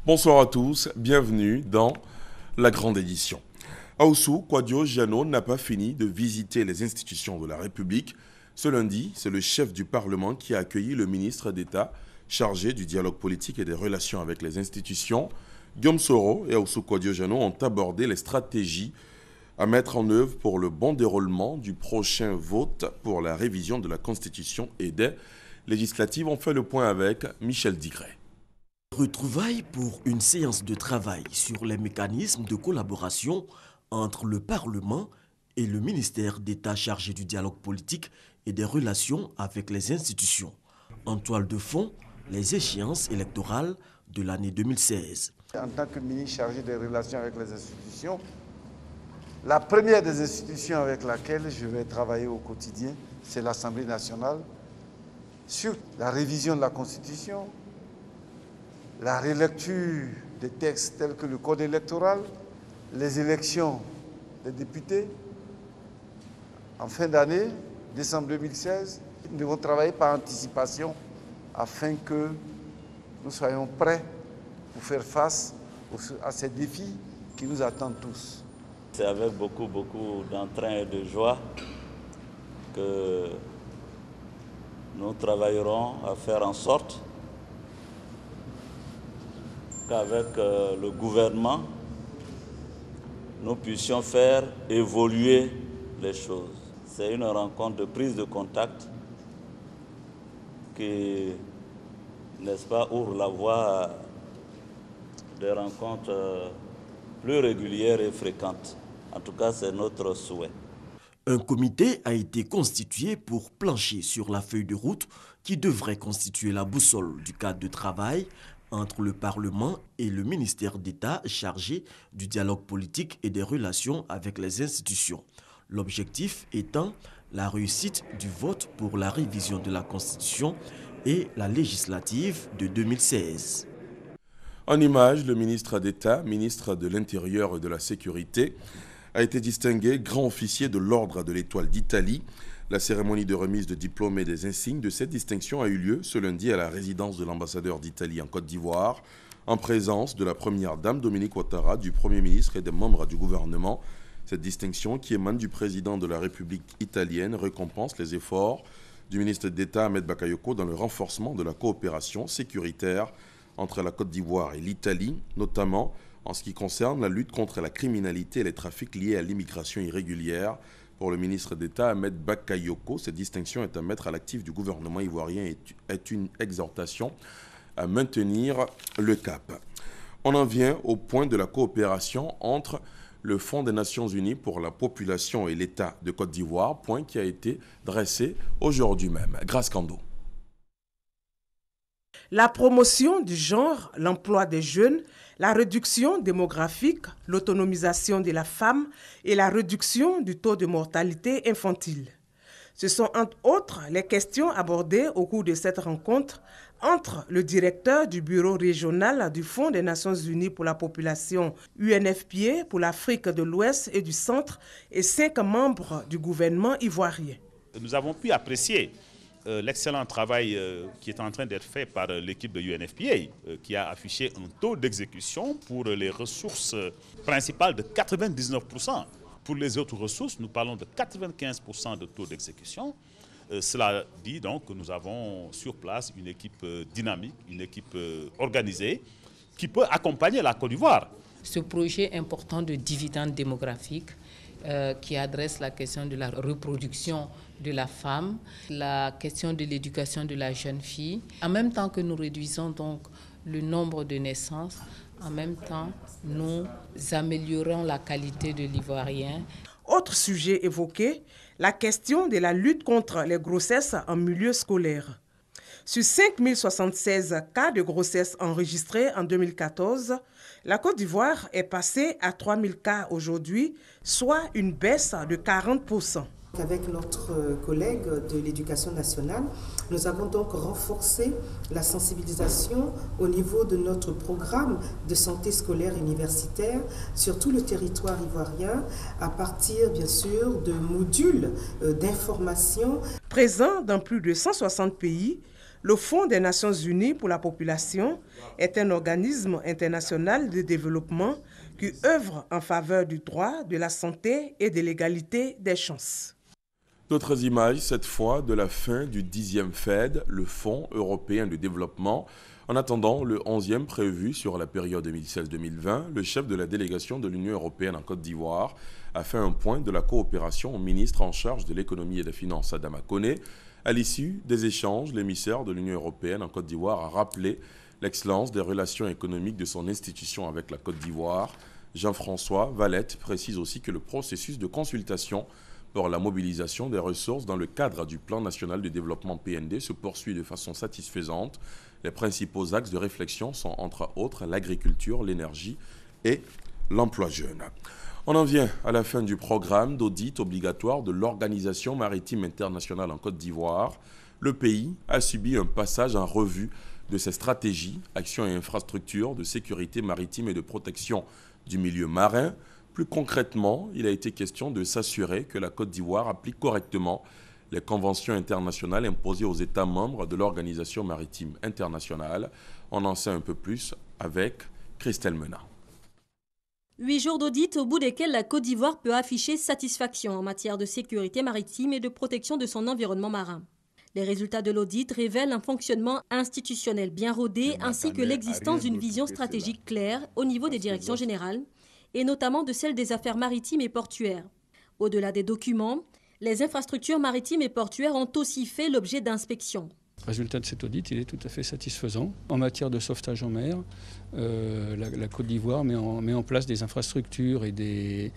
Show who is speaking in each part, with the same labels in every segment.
Speaker 1: Bonsoir à tous, bienvenue dans la grande édition. Aoussou Kwadio Jano n'a pas fini de visiter les institutions de la République. Ce lundi, c'est le chef du Parlement qui a accueilli le ministre d'État chargé du dialogue politique et des relations avec les institutions. Guillaume Soro et Aoussou Kwadio Jano ont abordé les stratégies à mettre en œuvre pour le bon déroulement du prochain vote pour la révision de la Constitution et des législatives. On fait le point avec Michel Digret.
Speaker 2: Retrouvailles pour une séance de travail sur les mécanismes de collaboration entre le Parlement et le ministère d'État chargé du dialogue politique et des relations avec les institutions. En toile de fond, les échéances électorales de l'année 2016.
Speaker 3: En tant que ministre chargé des relations avec les institutions, la première des institutions avec laquelle je vais travailler au quotidien, c'est l'Assemblée nationale, sur la révision de la Constitution, la relecture des textes tels que le code électoral, les élections des députés. En fin d'année, décembre 2016, nous devons travailler par anticipation afin que nous soyons prêts pour faire face à ces défis qui nous attendent tous.
Speaker 4: C'est avec beaucoup d'entrain et de joie que nous travaillerons à faire en sorte qu'avec le gouvernement, nous puissions faire évoluer les choses. C'est une rencontre de prise de contact qui, n'est-ce pas, ouvre la voie à des rencontres plus régulières et fréquentes. En tout cas, c'est notre souhait.
Speaker 2: Un comité a été constitué pour plancher sur la feuille de route qui devrait constituer la boussole du cadre de travail entre le Parlement et le ministère d'État chargé du dialogue politique et des relations avec les institutions. L'objectif étant la réussite du vote pour la révision de la Constitution et la législative de 2016.
Speaker 1: En image, le ministre d'État, ministre de l'Intérieur et de la Sécurité, a été distingué grand officier de l'Ordre de l'Étoile d'Italie. La cérémonie de remise de diplômes et des insignes de cette distinction a eu lieu ce lundi à la résidence de l'ambassadeur d'Italie en Côte d'Ivoire, en présence de la première dame Dominique Ouattara, du Premier ministre et des membres du gouvernement. Cette distinction, qui émane du président de la République italienne, récompense les efforts du ministre d'État Ahmed Bakayoko dans le renforcement de la coopération sécuritaire entre la Côte d'Ivoire et l'Italie, notamment en ce qui concerne la lutte contre la criminalité et les trafics liés à l'immigration irrégulière. Pour le ministre d'État Ahmed Bakayoko, cette distinction est à mettre à l'actif du gouvernement ivoirien et est une exhortation à maintenir le cap. On en vient au point de la coopération entre le Fonds des Nations Unies pour la population et l'État de Côte d'Ivoire, point qui a été dressé aujourd'hui même. Grace Kando.
Speaker 5: La promotion du genre, l'emploi des jeunes, la réduction démographique, l'autonomisation de la femme et la réduction du taux de mortalité infantile. Ce sont entre autres les questions abordées au cours de cette rencontre entre le directeur du bureau régional du Fonds des Nations Unies pour la population UNFPA pour l'Afrique de l'Ouest et du Centre et 5 membres du gouvernement ivoirien.
Speaker 6: Nous avons pu apprécier l'excellent travail qui est en train d'être fait par l'équipe de UNFPA qui a affiché un taux d'exécution pour les ressources principales de 99%. Pour les autres ressources, nous parlons de 95% de taux d'exécution. Cela dit donc que nous avons sur place une équipe dynamique, une équipe organisée qui peut accompagner la Côte d'Ivoire.
Speaker 7: Ce projet important de dividende démographique qui adresse la question de la reproduction de la femme, la question de l'éducation de la jeune fille. En même temps que nous réduisons donc le nombre de naissances, en même temps, nous améliorons la qualité de l'Ivoirien.
Speaker 5: Autre sujet évoqué, la question de la lutte contre les grossesses en milieu scolaire. Sur 5076 cas de grossesse enregistrés en 2014, la Côte d'Ivoire est passée à 3000 cas aujourd'hui, soit une baisse de 40%.
Speaker 8: Avec notre collègue de l'Éducation nationale, nous avons donc renforcé la sensibilisation au niveau de notre programme de santé scolaire universitaire sur tout le territoire ivoirien à partir bien sûr de modules d'information.
Speaker 5: Présent dans plus de 160 pays, le Fonds des Nations Unies pour la population est un organisme international de développement qui œuvre en faveur du droit, de la santé et de l'égalité des chances.
Speaker 1: D'autres images, cette fois, de la fin du 10e FED, le Fonds européen de développement. En attendant le 11e prévu sur la période 2016-2020, le chef de la délégation de l'Union européenne en Côte d'Ivoire a fait un point de la coopération au ministre en charge de l'économie et des finances, Adama Koné. À l'issue des échanges, l'émissaire de l'Union européenne en Côte d'Ivoire a rappelé l'excellence des relations économiques de son institution avec la Côte d'Ivoire. Jean-François Valette précise aussi que le processus de consultation pour la mobilisation des ressources dans le cadre du Plan national de développement PND se poursuit de façon satisfaisante. Les principaux axes de réflexion sont entre autres l'agriculture, l'énergie et l'emploi jeune. On en vient à la fin du programme d'audit obligatoire de l'Organisation maritime internationale en Côte d'Ivoire. Le pays a subi un passage en revue de ses stratégies, actions et infrastructures de sécurité maritime et de protection du milieu marin. Plus concrètement, il a été question de s'assurer que la Côte d'Ivoire applique correctement les conventions internationales imposées aux États membres de l'Organisation maritime internationale. On en sait un peu plus avec Christelle Menat.
Speaker 9: 8 jours d'audit au bout desquels la Côte d'Ivoire peut afficher satisfaction en matière de sécurité maritime et de protection de son environnement marin. Les résultats de l'audit révèlent un fonctionnement institutionnel bien rodé ainsi que l'existence d'une vision stratégique claire au niveau des directions générales et notamment de celle des affaires maritimes et portuaires. Au-delà des documents, les infrastructures maritimes et portuaires ont aussi fait l'objet d'inspections.
Speaker 10: Le résultat de cet audit, il est tout à fait satisfaisant. En matière de sauvetage en mer, la Côte d'Ivoire met en place des infrastructures et des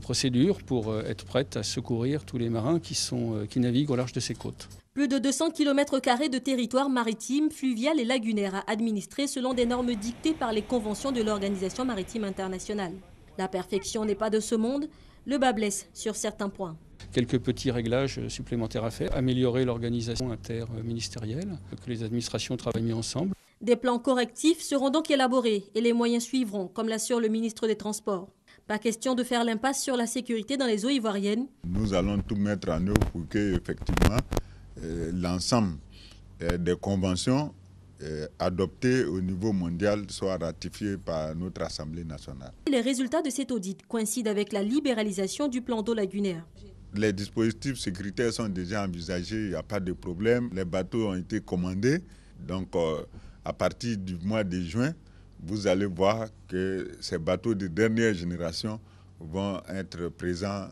Speaker 10: procédures pour être prête à secourir tous les marins qui naviguent au large de ses côtes.
Speaker 9: Plus de 200 km² de territoire maritime, fluvial et lagunaire à administrer selon des normes dictées par les conventions de l'Organisation maritime internationale. La perfection n'est pas de ce monde, le bas blesse sur certains points.
Speaker 10: Quelques petits réglages supplémentaires à faire, améliorer l'organisation interministérielle, que les administrations travaillent mieux ensemble.
Speaker 9: Des plans correctifs seront donc élaborés et les moyens suivront, comme l'assure le ministre des Transports. Pas question de faire l'impasse sur la sécurité dans les eaux ivoiriennes.
Speaker 11: Nous allons tout mettre en œuvre pour que, effectivement, l'ensemble des conventions adoptées au niveau mondial soient ratifiées par notre Assemblée nationale.
Speaker 9: Les résultats de cet audit coïncident avec la libéralisation du plan d'eau lagunaire.
Speaker 11: Les dispositifs sécuritaires sont déjà envisagés, il n'y a pas de problème. Les bateaux ont été commandés, donc à partir du mois de juin, vous allez voir que ces bateaux de dernière génération vont être présents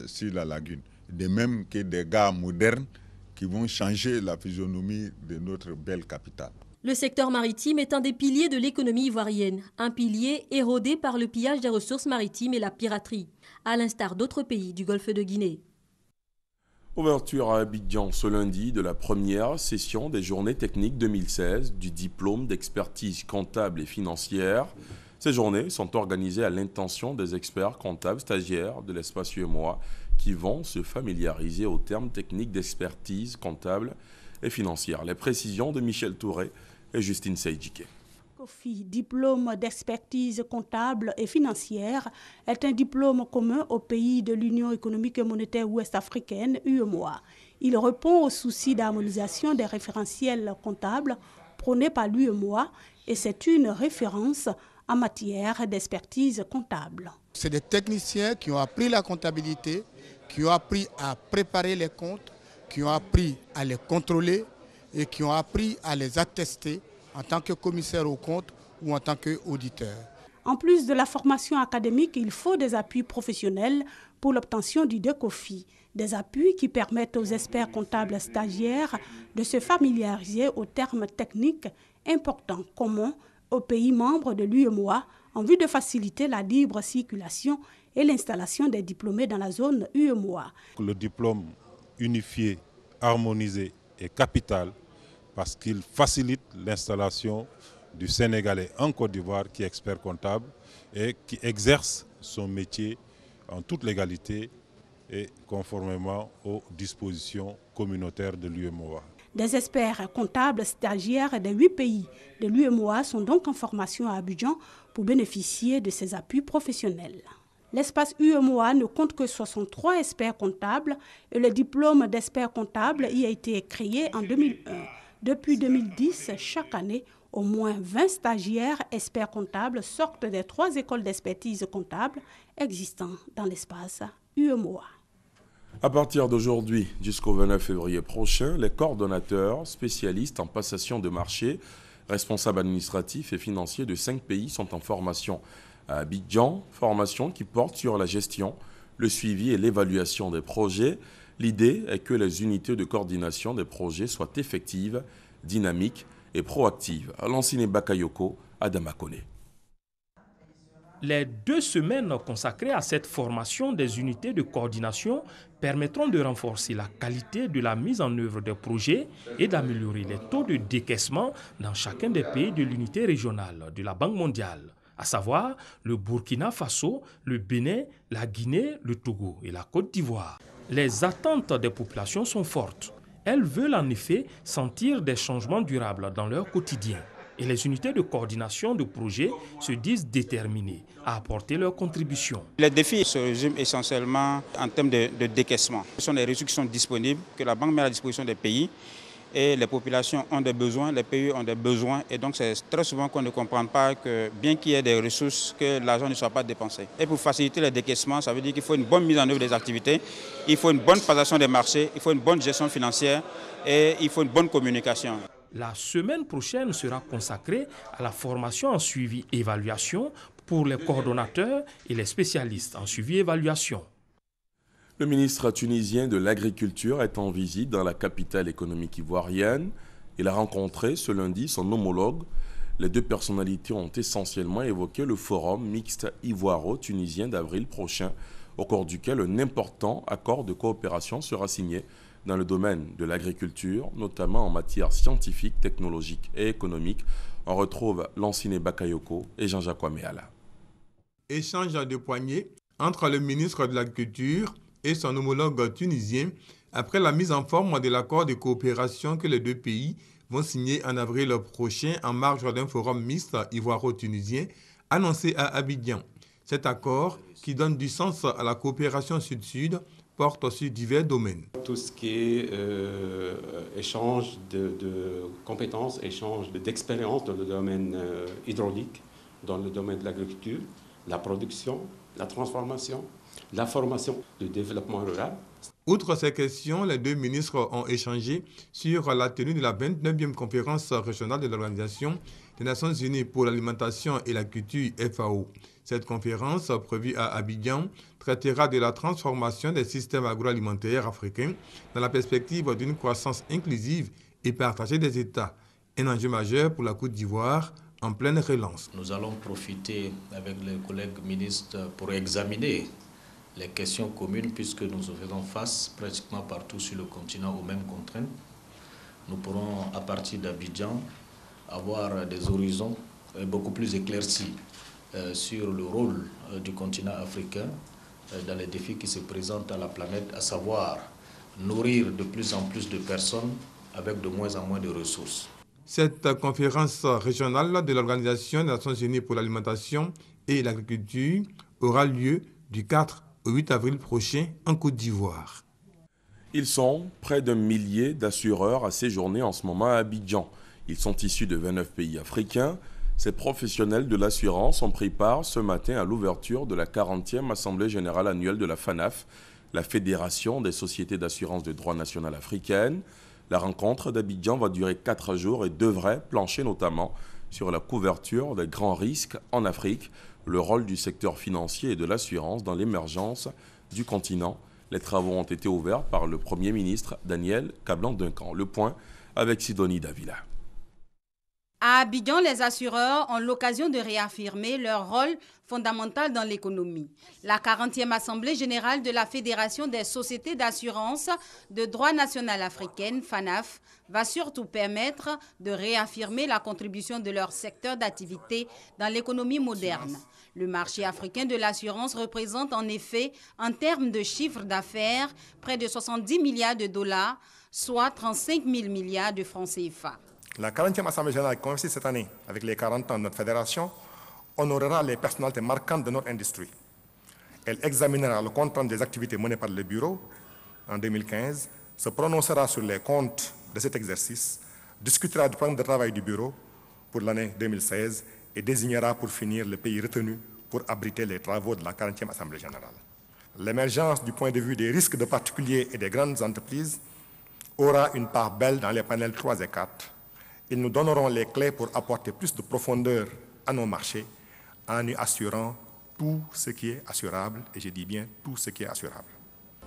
Speaker 11: sur la lagune. De même que des gares modernes qui vont changer la physionomie de notre belle capitale.
Speaker 9: Le secteur maritime est un des piliers de l'économie ivoirienne, un pilier érodé par le pillage des ressources maritimes et la piraterie, à l'instar d'autres pays du Golfe de Guinée.
Speaker 1: Ouverture à Abidjan ce lundi de la première session des Journées techniques 2016 du diplôme d'expertise comptable et financière. Ces journées sont organisées à l'intention des experts comptables stagiaires de l'espace UEMOA qui vont se familiariser aux termes techniques d'expertise comptable et financière. Les précisions de Michel Touré et Justine Seydjike.
Speaker 12: COFI, diplôme d'expertise comptable et financière, est un diplôme commun aux pays de l'Union économique et monétaire ouest-africaine, UEMOA. Il répond au souci d'harmonisation des référentiels comptables prônés par l'UEMOA et c'est une référence en matière d'expertise comptable.
Speaker 13: C'est des techniciens qui ont appris la comptabilité, qui ont appris à préparer les comptes, qui ont appris à les contrôler et qui ont appris à les attester en tant que commissaire aux comptes ou en tant qu'auditeur.
Speaker 12: En plus de la formation académique, il faut des appuis professionnels pour l'obtention du DECOFI, des appuis qui permettent aux experts comptables stagiaires de se familiariser aux termes techniques importants communs aux pays membres de l'UEMOA en vue de faciliter la libre circulation et l'installation des diplômés dans la zone UEMOA.
Speaker 14: Le diplôme unifié, harmonisé est capital parce qu'il facilite l'installation du Sénégalais en Côte d'Ivoire qui est expert comptable et qui exerce son métier en toute légalité et conformément aux dispositions communautaires de l'UEMOA.
Speaker 12: Des experts comptables stagiaires des 8 pays de l'UEMOA sont donc en formation à Abidjan pour bénéficier de ces appuis professionnels. L'espace UEMOA ne compte que 63 experts comptables et le diplôme d'expert comptable y a été créé en 2001. Depuis 2010, chaque année, au moins 20 stagiaires experts comptables sortent des 3 écoles d'expertise comptable existant dans l'espace UEMOA.
Speaker 1: À partir d'aujourd'hui jusqu'au 29 février prochain, les coordonnateurs spécialistes en passation de marché, responsables administratifs et financiers de 5 pays sont en formation à Abidjan, formation qui porte sur la gestion, le suivi et l'évaluation des projets. L'idée est que les unités de coordination des projets soient effectives, dynamiques et proactives. Lansine Bakayoko, Adama Kone.
Speaker 15: Les 2 semaines consacrées à cette formation des unités de coordination permettront de renforcer la qualité de la mise en œuvre des projets et d'améliorer les taux de décaissement dans chacun des pays de l'unité régionale de la Banque mondiale, à savoir le Burkina Faso, le Bénin, la Guinée, le Togo et la Côte d'Ivoire. Les attentes des populations sont fortes. Elles veulent en effet sentir des changements durables dans leur quotidien. Et les unités de coordination de projets se disent déterminées à apporter leur contribution.
Speaker 16: Les défis se résument essentiellement en termes de décaissement. Ce sont des ressources qui sont disponibles, que la banque met à la disposition des pays. Et les populations ont des besoins, les pays ont des besoins. Et donc c'est très souvent qu'on ne comprend pas que bien qu'il y ait des ressources, que l'argent ne soit pas dépensé. Et pour faciliter le décaissement, ça veut dire qu'il faut une bonne mise en œuvre des activités, il faut une bonne passation des marchés, il faut une bonne gestion financière et il faut une bonne communication.
Speaker 15: La semaine prochaine sera consacrée à la formation en suivi-évaluation pour les coordonnateurs et les spécialistes en suivi-évaluation.
Speaker 1: Le ministre tunisien de l'Agriculture est en visite dans la capitale économique ivoirienne. Il a rencontré ce lundi son homologue. Les 2 personnalités ont essentiellement évoqué le forum mixte ivoiro-tunisien d'avril prochain, au cours duquel un important accord de coopération sera signé dans le domaine de l'agriculture, notamment en matière scientifique, technologique et économique. On retrouve Lansine Bakayoko et Jean-Jacques Wameala.
Speaker 17: Échange de poignées entre le ministre de l'Agriculture et son homologue tunisien après la mise en forme de l'accord de coopération que les 2 pays vont signer en avril prochain en marge d'un forum mixte ivoiro-tunisien annoncé à Abidjan. Cet accord, qui donne du sens à la coopération sud-sud, porte sur divers domaines.
Speaker 18: Tout ce qui est échange de compétences, échange d'expériences dans le domaine hydraulique, dans le domaine de l'agriculture, la production, la transformation, la formation, le développement rural.
Speaker 17: Outre ces questions, les 2 ministres ont échangé sur la tenue de la 29e conférence régionale de l'Organisation des Nations Unies pour l'alimentation et la culture FAO. Cette conférence, prévue à Abidjan, traitera de la transformation des systèmes agroalimentaires africains dans la perspective d'une croissance inclusive et partagée des États. Un enjeu majeur pour la Côte d'Ivoire en pleine relance.
Speaker 19: Nous allons profiter avec les collègues ministres pour examiner les questions communes puisque nous faisons face pratiquement partout sur le continent aux mêmes contraintes. Nous pourrons, à partir d'Abidjan, avoir des horizons beaucoup plus éclaircis sur le rôle du continent africain dans les défis qui se présentent à la planète, à savoir nourrir de plus en plus de personnes avec de moins en moins de ressources.
Speaker 17: Cette conférence régionale de l'Organisation des Nations Unies pour l'alimentation et l'agriculture aura lieu du 4 au 8 avril prochain en Côte d'Ivoire.
Speaker 1: Ils sont près d'1 millier d'assureurs à séjourner en ce moment à Abidjan. Ils sont issus de 29 pays africains. Ces professionnels de l'assurance ont pris part ce matin à l'ouverture de la 40e Assemblée générale annuelle de la FANAF, la Fédération des sociétés d'assurance de droit national africaine. La rencontre d'Abidjan va durer 4 jours et devrait plancher notamment sur la couverture des grands risques en Afrique, le rôle du secteur financier et de l'assurance dans l'émergence du continent. Les travaux ont été ouverts par le Premier ministre Daniel Kablan-Duncan. Le point avec Sidonie Davila.
Speaker 20: À Abidjan, les assureurs ont l'occasion de réaffirmer leur rôle fondamental dans l'économie. La 40e Assemblée générale de la Fédération des sociétés d'assurance de droit national africaine, FANAF, va surtout permettre de réaffirmer la contribution de leur secteur d'activité dans l'économie moderne. Le marché africain de l'assurance représente en effet, en termes de chiffre d'affaires, près de 70 milliards de dollars, soit 35 000 milliards de francs CFA.
Speaker 21: La 40e Assemblée générale convaincue cette année avec les 40 ans de notre fédération honorera les personnalités marquantes de notre industrie. Elle examinera le compte rendu des activités menées par le bureau en 2015, se prononcera sur les comptes de cet exercice, discutera du programme de travail du bureau pour l'année 2016 et désignera pour finir le pays retenu pour abriter les travaux de la 40e Assemblée générale. L'émergence du point de vue des risques de particuliers et des grandes entreprises aura une part belle dans les panels 3 et 4. Ils nous donneront les clés pour apporter plus de profondeur à nos marchés en y assurant tout ce qui est assurable, et je dis bien tout ce qui est assurable.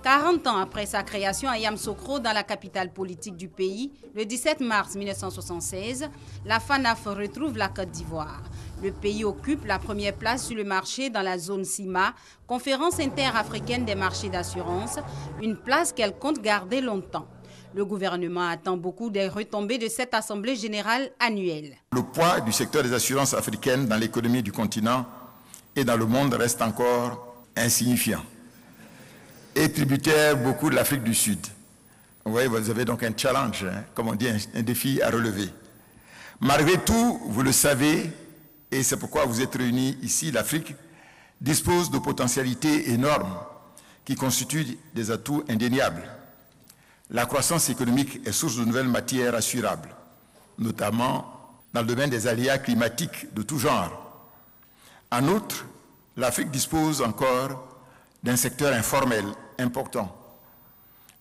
Speaker 20: 40 ans après sa création à Yamoussoukro, dans la capitale politique du pays, le 17 mars 1976, la FANAF retrouve la Côte d'Ivoire. Le pays occupe la première place sur le marché dans la zone CIMA, Conférence interafricaine des marchés d'assurance, une place qu'elle compte garder longtemps. Le gouvernement attend beaucoup des retombées de cette assemblée générale annuelle.
Speaker 22: Le poids du secteur des assurances africaines dans l'économie du continent et dans le monde reste encore insignifiant et tributaire beaucoup de l'Afrique du Sud. Vous voyez, vous avez donc un challenge, comme on dit, un défi à relever. Malgré tout, vous le savez, et c'est pourquoi vous êtes réunis ici, l'Afrique dispose de potentialités énormes qui constituent des atouts indéniables. La croissance économique est source de nouvelles matières assurables, notamment dans le domaine des aléas climatiques de tout genre. En outre, l'Afrique dispose encore d'un secteur informel important.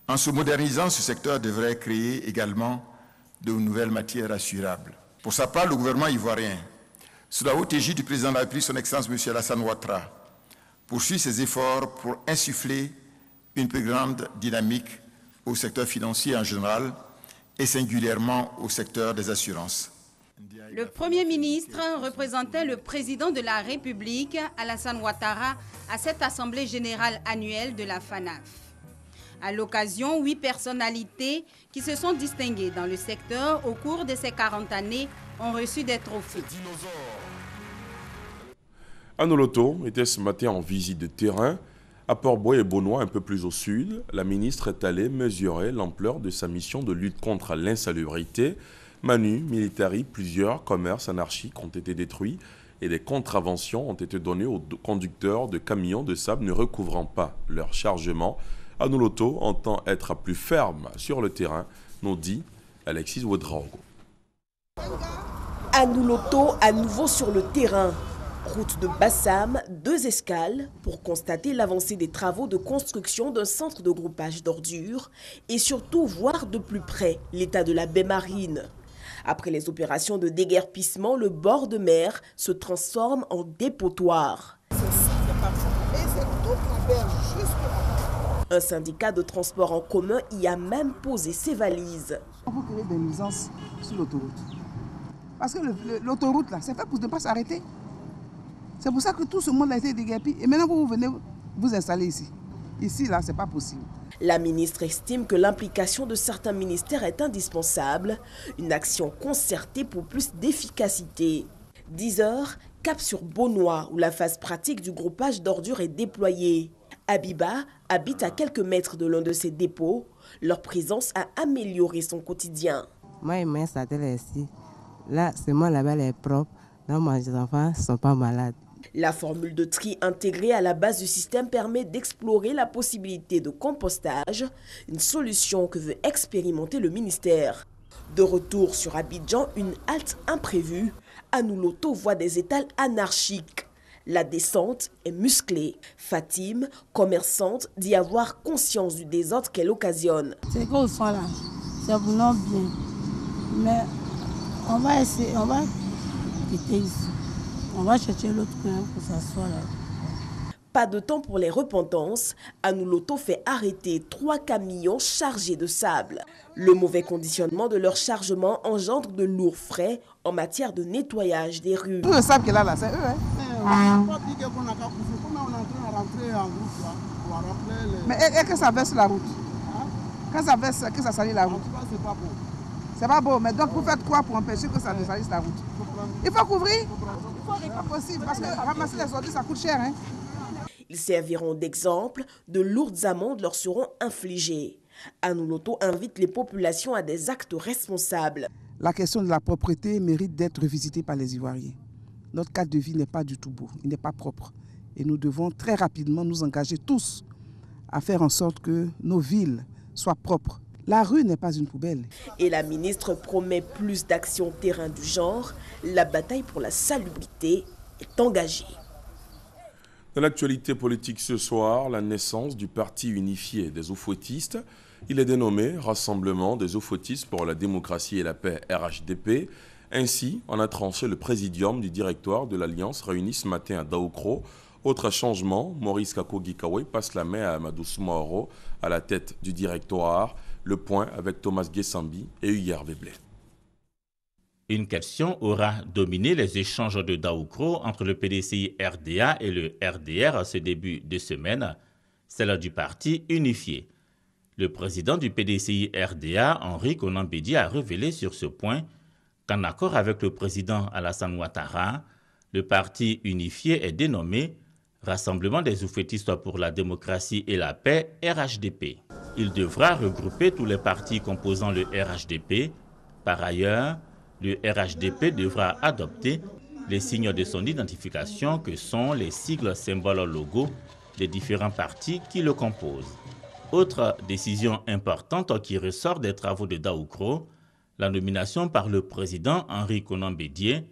Speaker 22: En se modernisant, ce secteur devrait créer également de nouvelles matières assurables. Pour sa part, le gouvernement ivoirien, sous la haute égide du président de la République, son Excellence M. Alassane Ouattara, poursuit ses efforts pour insuffler une plus grande dynamique au secteur financier en général et singulièrement au secteur des assurances.
Speaker 20: Le Premier ministre représentait le président de la République, Alassane Ouattara, à cette assemblée générale annuelle de la FANAF. À l'occasion, 8 personnalités qui se sont distinguées dans le secteur au cours de ces 40 années ont reçu des trophées.
Speaker 1: Anoloto était ce matin en visite de terrain. À Port-Bouët et Beaunois, un peu plus au sud, la ministre est allée mesurer l'ampleur de sa mission de lutte contre l'insalubrité. Manu Militari, plusieurs commerces anarchiques ont été détruits et des contraventions ont été données aux conducteurs de camions de sable ne recouvrant pas leur chargement. Anoloto entend être plus ferme sur le terrain, nous dit Alexis Ouedraogo.
Speaker 23: Anoloto à nouveau sur le terrain. Route de Bassam, 2 escales pour constater l'avancée des travaux de construction d'un centre de groupage d'ordures et surtout voir de plus près l'état de la baie marine. Après les opérations de déguerpissement, le bord de mer se transforme en dépotoir. Un syndicat de transport en commun y a même posé ses valises.
Speaker 24: On peut créer des nuisances sur l'autoroute. Parce que l'autoroute, là, c'est fait pour ne pas s'arrêter. C'est pour ça que tout ce monde a été déguerpi. Et maintenant, vous venez vous installer ici. Ici, là, ce n'est pas possible.
Speaker 23: La ministre estime que l'implication de certains ministères est indispensable. Une action concertée pour plus d'efficacité. 10 heures, cap sur Beaunois, où la phase pratique du groupage d'ordures est déployée. Abiba habite à quelques mètres de l'un de ces dépôts. Leur présence a amélioré son quotidien.
Speaker 25: Moi, je m'installe ici. Là, c'est moi là-bas, elle est propre. Non, mes enfants ne sont pas malades.
Speaker 23: La formule de tri intégrée à la base du système permet d'explorer la possibilité de compostage, une solution que veut expérimenter le ministère. De retour sur Abidjan, une halte imprévue. Anoloto voit des étals anarchiques. La descente est musclée. Fatime, commerçante, dit avoir conscience du désordre qu'elle occasionne.
Speaker 26: C'est qu'on soit là, c'est vraiment bien. Mais on va essayer, on va quitter ici. On va chercher l'autre coin pour s'asseoir là.
Speaker 23: Pas de temps pour les repentances, Anouloto fait arrêter 3 camions chargés de sable. Le mauvais conditionnement de leur chargement engendre de lourds frais en matière de nettoyage des rues.
Speaker 24: Tout le sable qu'il a là, c'est eux. Mais et que ça verse la route. Quand ça verse, que ça salit la route. C'est pas beau. C'est pas beau, mais donc vous faites quoi pour empêcher que ça ne salisse la route? Il faut couvrir. C'est pas possible parce que ramasser les ordures, ça coûte cher.
Speaker 23: Ils serviront d'exemple, de lourdes amendes leur seront infligées. Anouloto invite les populations à des actes responsables.
Speaker 24: La question de la propreté mérite d'être revisitée par les Ivoiriens. Notre cadre de vie n'est pas du tout beau, il n'est pas propre. Et nous devons très rapidement nous engager tous à faire en sorte que nos villes soient propres. La rue n'est pas une poubelle.
Speaker 23: Et la ministre promet plus d'actions terrain du genre. La bataille pour la salubrité est engagée.
Speaker 1: Dans l'actualité politique ce soir, la naissance du Parti unifié des Oufouettistes. Il est dénommé Rassemblement des Oufouettistes pour la démocratie et la paix RHDP. Ainsi, on a tranché le présidium du directoire de l'Alliance réuni ce matin à Daoukro. Autre changement, Maurice Kako-Gikawe passe la main à Amadou Soumaoro à la tête du directoire. Le point avec Thomas Guessambi et Hugues Veblé.
Speaker 2: Une question aura dominé les échanges de Daoukro entre le PDCI RDA et le RDR ce début de semaine, celle du parti unifié. Le président du PDCI RDA, Henri Konan Bédié, a révélé sur ce point qu'en accord avec le président Alassane Ouattara, le parti unifié est dénommé Rassemblement des Oufouettistes pour la démocratie et la paix, RHDP. Il devra regrouper tous les partis composant le RHDP. Par ailleurs, le RHDP devra adopter les signes de son identification que sont les sigles symboles logos des différents partis qui le composent. Autre décision importante qui ressort des travaux de Daoukro, la nomination par le président Henri Konan Bédié,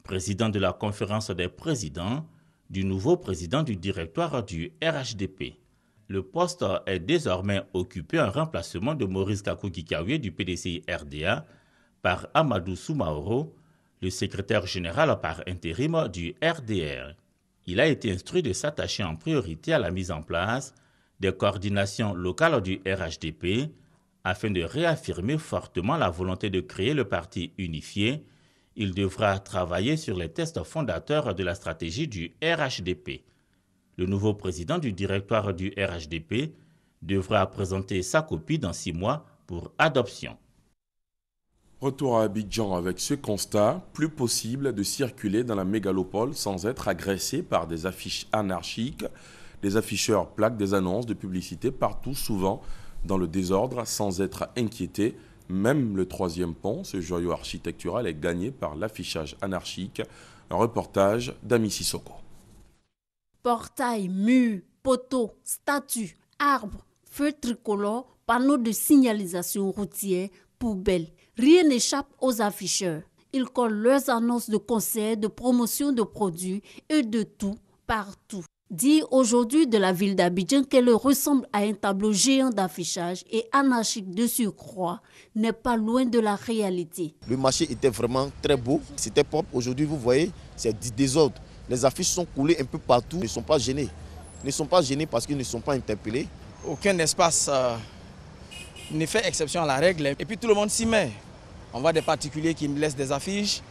Speaker 2: président de la conférence des présidents, du nouveau président du directoire du RHDP. Le poste est désormais occupé en remplacement de Maurice Kako-Gikawe du PDCI RDA par Amadou Soumaoro, le secrétaire général par intérim du RDR. Il a été instruit de s'attacher en priorité à la mise en place des coordinations locales du RHDP afin de réaffirmer fortement la volonté de créer le parti unifié. Il devra travailler sur les tests fondateurs de la stratégie du RHDP. Le nouveau président du directoire du RHDP devra présenter sa copie dans 6 mois pour adoption.
Speaker 1: Retour à Abidjan avec ce constat, plus possible de circuler dans la mégalopole sans être agressé par des affiches anarchiques. Les afficheurs plaquent des annonces de publicité partout, souvent dans le désordre, sans être inquiétés. Même le 3e pont, ce joyau architectural, est gagné par l'affichage anarchique. Un reportage d'Ami Sissoko.
Speaker 3: Portails, murs, poteaux, statues, arbres, feux tricolores, panneaux de signalisation routière, poubelles. Rien n'échappe aux afficheurs. Ils collent leurs annonces de conseils, de promotion de produits et de tout, partout. Dit aujourd'hui de la ville d'Abidjan qu'elle ressemble à un tableau géant d'affichage et anarchique de surcroît n'est pas loin de la réalité.
Speaker 4: Le marché était vraiment très beau, c'était propre. Aujourd'hui, vous voyez, c'est du désordre. Les affiches sont coulées un peu partout, ils ne sont pas gênés. Ils ne sont pas gênés parce qu'ils ne sont pas interpellés.
Speaker 6: Aucun espace ne fait exception à la règle et puis tout le monde s'y met. On voit des particuliers qui laissent des affiches,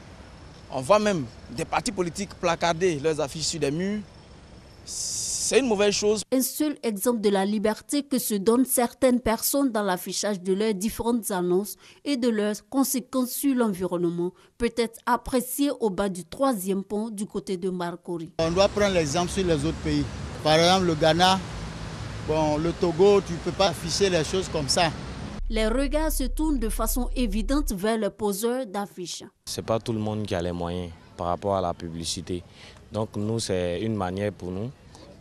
Speaker 6: on voit même des partis politiques placarder leurs affiches sur des murs. C'est une mauvaise chose.
Speaker 3: Un seul exemple de la liberté que se donnent certaines personnes dans l'affichage de leurs différentes annonces et de leurs conséquences sur l'environnement peut être apprécié au bas du 3e pont du côté de Marcory.
Speaker 7: On doit prendre l'exemple sur les autres pays. Par exemple, le Ghana, le Togo, tu ne peux pas afficher les choses comme ça.
Speaker 3: Les regards se tournent de façon évidente vers les poseurs d'affiches.
Speaker 8: Ce n'est pas tout le monde qui a les moyens par rapport à la publicité. Donc nous, c'est une manière pour nous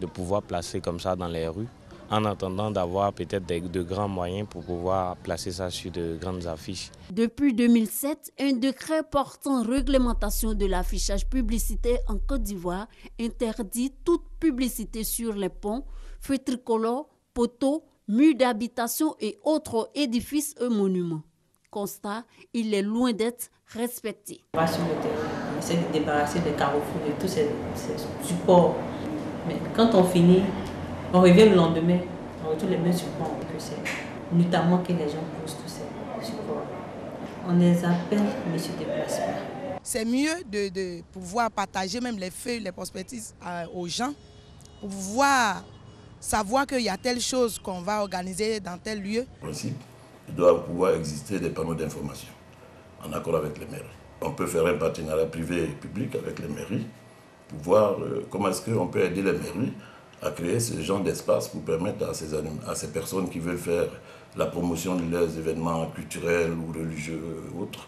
Speaker 8: de pouvoir placer comme ça dans les rues, en attendant d'avoir peut-être de grands moyens pour pouvoir placer ça sur de grandes affiches.
Speaker 3: Depuis 2007, un décret portant réglementation de l'affichage publicitaire en Côte d'Ivoire interdit toute publicité sur les ponts, feux tricolores, poteaux, murs d'habitation et autres édifices et monuments. Constat, il est loin d'être respecté.
Speaker 27: On va sur le terrain, on essaie de débarrasser des carrefours de tous ces supports
Speaker 5: Mais quand on finit, on revient le lendemain, on retrouve les mêmes supports que c'est notamment que les gens posent tous ces supports. On les appelle Monsieur Déplacement.
Speaker 24: C'est mieux de pouvoir partager même les feuilles, les prospectus aux gens pour pouvoir savoir qu'il y a telle chose qu'on va organiser dans tel lieu.
Speaker 9: En principe, il doit pouvoir exister des panneaux d'information en accord avec les mairies. On peut faire un partenariat privé et public avec les mairies pour voir comment est-ce qu'on peut aider les mairies à créer ce genre d'espace pour permettre à ces personnes qui veulent faire la promotion de leurs événements culturels ou religieux ou autres,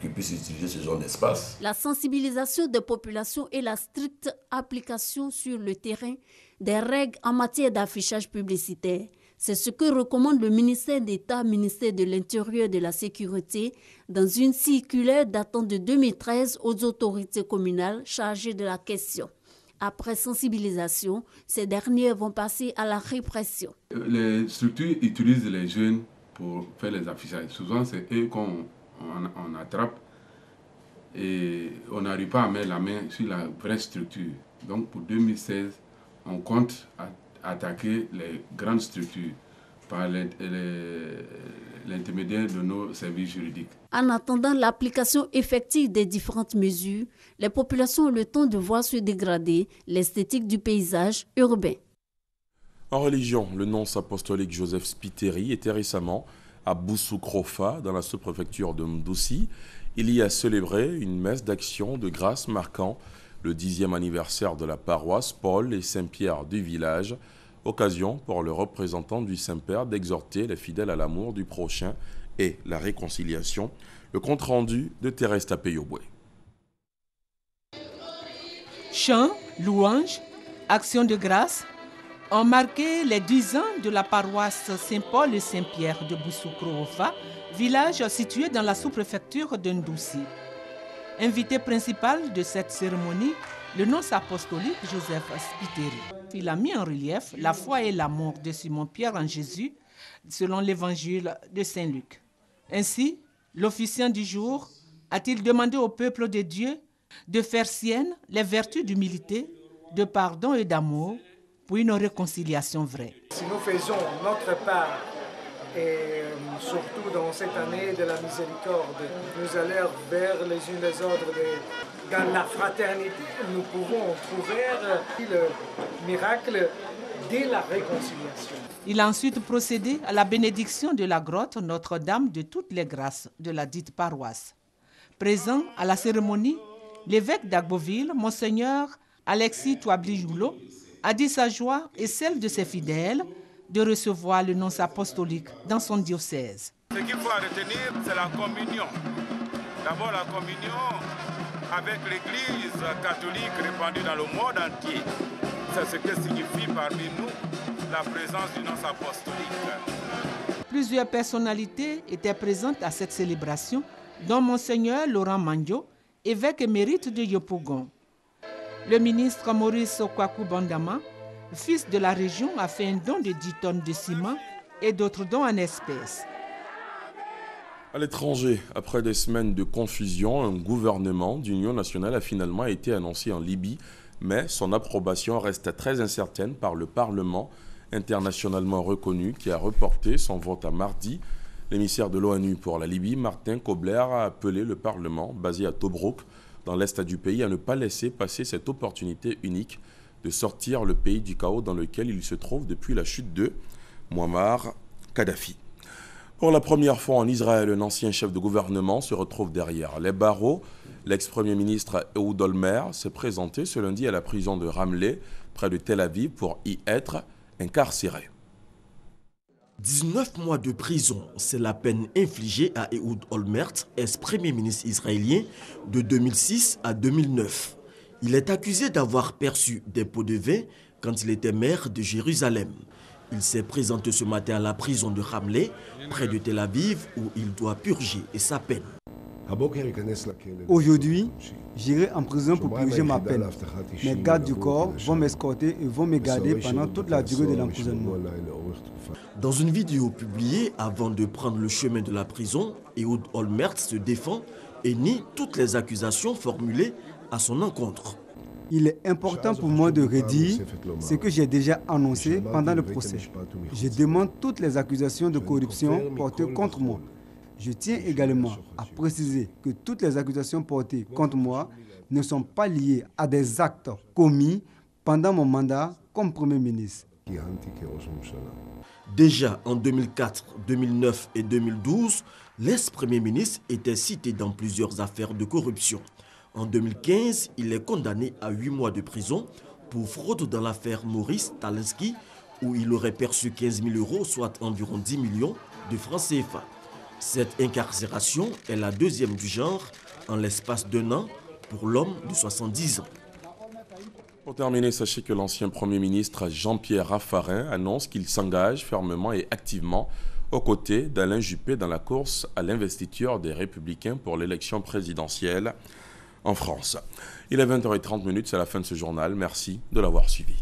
Speaker 9: qui puissent utiliser ce genre d'espace.
Speaker 3: La sensibilisation des populations et la stricte application sur le terrain des règles en matière d'affichage publicitaire, c'est ce que recommande le ministère d'État, ministère de l'Intérieur et de la Sécurité, dans une circulaire datant de 2013 aux autorités communales chargées de la question. Après sensibilisation, ces derniers vont passer à la répression.
Speaker 10: Les structures utilisent les jeunes pour faire les affichages. Souvent, c'est eux qu'on attrape et on n'arrive pas à mettre la main sur la vraie structure. Donc pour 2016, on compte attaquer les grandes structures par l'intermédiaire de nos services juridiques.
Speaker 3: En attendant l'application effective des différentes mesures, les populations ont le temps de voir se dégrader l'esthétique du paysage urbain.
Speaker 1: En religion, le nonce apostolique Joseph Spiteri était récemment à Boussou-Krofa, dans la sous-préfecture de Mdoussi. Il y a célébré une messe d'action de grâce marquant le 10e anniversaire de la paroisse Paul et Saint-Pierre du village, occasion pour le représentant du Saint-Père d'exhorter les fidèles à l'amour du prochain et la réconciliation. Le compte-rendu de Thérèse Tapeyoboué.
Speaker 11: Chants, louanges, actions de grâce ont marqué les 10 ans de la paroisse Saint-Paul et Saint-Pierre de Boussou-Krofa, village situé dans la sous-préfecture de Ndoussi. Invité principal de cette cérémonie, le nonce apostolique Joseph Spiteri. Il a mis en relief la foi et l'amour de Simon-Pierre en Jésus, selon l'évangile de Saint-Luc. Ainsi, l'officiant du jour a-t-il demandé au peuple de Dieu de faire sienne les vertus d'humilité, de pardon et d'amour pour une réconciliation vraie.
Speaker 13: Si nous faisons notre part, et surtout dans cette année de la miséricorde, nous allons vers les unes les autres dans la fraternité, nous pouvons trouver le miracle de la réconciliation.
Speaker 11: Il a ensuite procédé à la bénédiction de la grotte Notre-Dame de toutes les grâces de la dite paroisse. Présent à la cérémonie, l'évêque d'Agboville, Monseigneur Alexis Touabli-Joulot, a dit sa joie et celle de ses fidèles de recevoir le nonce apostolique dans son diocèse.
Speaker 14: Ce qu'il faut retenir, c'est la communion. D'abord la communion avec l'Église catholique répandue dans le monde entier. C'est ce que signifie parmi nous la présence du nonce apostolique.
Speaker 11: Plusieurs personnalités étaient présentes à cette célébration, dont Monseigneur Laurent Mandio, évêque émérite de Yopougon. Le ministre Maurice Okwaku Bandama, fils de la région, a fait un don de 10 tonnes de ciment et d'autres dons en espèces.
Speaker 1: À l'étranger, après des semaines de confusion, un gouvernement d'union nationale a finalement été annoncé en Libye, mais son approbation reste très incertaine par le Parlement internationalement reconnu qui a reporté son vote à mardi. L'émissaire de l'ONU pour la Libye, Martin Kobler, a appelé le Parlement, basé à Tobrouk, dans l'est du pays, à ne pas laisser passer cette opportunité unique de sortir le pays du chaos dans lequel il se trouve depuis la chute de Muammar Kadhafi. Pour la première fois en Israël, un ancien chef de gouvernement se retrouve derrière les barreaux. L'ex-premier ministre Ehud Olmert s'est présenté ce lundi à la prison de Ramleh, près de Tel Aviv, pour y être incarcéré.
Speaker 27: 19 mois de prison, c'est la peine infligée à Ehud Olmert, ex-premier ministre israélien, de 2006 à 2009. Il est accusé d'avoir perçu des pots de vin quand il était maire de Jérusalem. Il s'est présenté ce matin à la prison de Ramleh, près de Tel Aviv, où il doit purger sa peine.
Speaker 28: Aujourd'hui, j'irai en prison pour purger ma peine. Mes gardes du corps vont m'escorter et vont me garder pendant toute la durée de l'emprisonnement.
Speaker 27: Dans une vidéo publiée avant de prendre le chemin de la prison, Ehud Olmert se défend et nie toutes les accusations formulées à son encontre.
Speaker 28: Il est important pour moi de redire ce que j'ai déjà annoncé pendant le procès. Je demande toutes les accusations de corruption portées contre moi. Je tiens également à préciser que toutes les accusations portées contre moi ne sont pas liées à des actes commis pendant mon mandat comme Premier ministre.
Speaker 27: Déjà en 2004, 2009 et 2012, l'ex-premier ministre était cité dans plusieurs affaires de corruption. En 2015, il est condamné à 8 mois de prison pour fraude dans l'affaire Maurice Talensky, où il aurait perçu 15 000 €, soit environ 10 millions de francs CFA. Cette incarcération est la deuxième du genre en l'espace d'1 an pour l'homme de 70 ans.
Speaker 1: Pour terminer, sachez que l'ancien Premier ministre Jean-Pierre Raffarin annonce qu'il s'engage fermement et activement aux côtés d'Alain Juppé dans la course à l'investiture des Républicains pour l'élection présidentielle en France. Il est 20h30, c'est la fin de ce journal. Merci de l'avoir suivi.